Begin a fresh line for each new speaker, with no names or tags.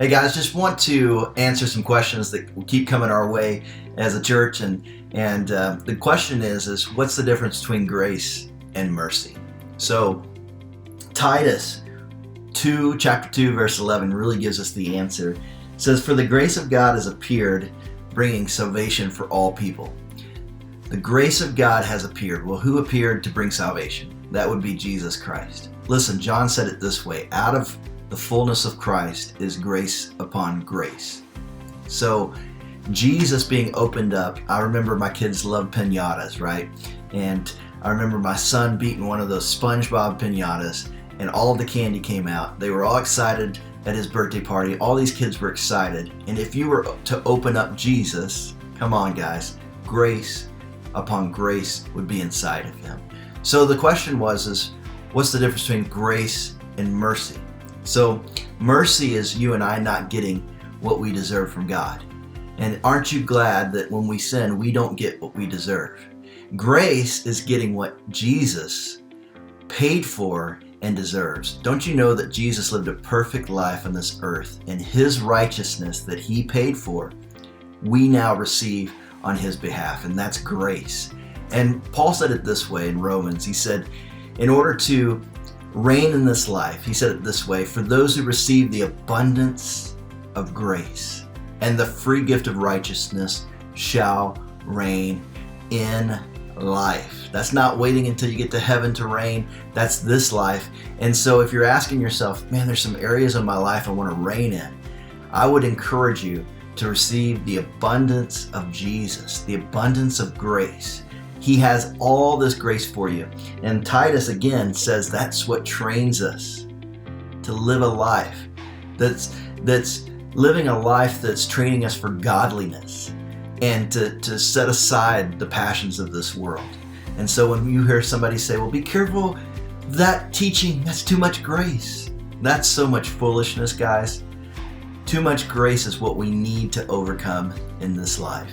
Hey guys, just want to answer some questions that keep coming our way as a church, and the question is what's the difference between grace and mercy? So Titus 2, chapter 2, verse 11 really gives us the answer. It says, "For the grace of God has appeared, bringing salvation for all people." The grace of God has appeared. Well, who appeared to bring salvation? That would be Jesus Christ. Listen, John said it this way: out of the fullness of Christ is grace upon grace. So Jesus being opened up, I remember my kids loved piñatas, right? And I remember my son beating one of those SpongeBob piñatas, and all of the candy came out. They were all excited at his birthday party. All these kids were excited. And if you were to open up Jesus, come on guys, grace upon grace would be inside of him. So the question was what's the difference between grace and mercy? So mercy is you and I not getting what we deserve from God. And aren't you glad that when we sin, we don't get what we deserve? Grace is getting what Jesus paid for and deserves. Don't you know that Jesus lived a perfect life on this earth, and his righteousness that he paid for, we now receive on his behalf, and that's grace. And Paul said it this way in Romans. He said, in order to reign in this life, he said it this way: for those who receive the abundance of grace and the free gift of righteousness shall reign in life. That's not waiting until you get to heaven to reign. That's this life. And so if you're asking yourself, man, there's some areas of my life I want to reign in, I would encourage you to receive the abundance of Jesus, the abundance of grace. He has all this grace for you. And Titus again says that's what trains us to live a life that's living a life that's training us for godliness and to set aside the passions of this world. And so when you hear somebody say, well, be careful, that teaching, that's too much grace. That's so much foolishness, guys. Too much grace is what we need to overcome in this life.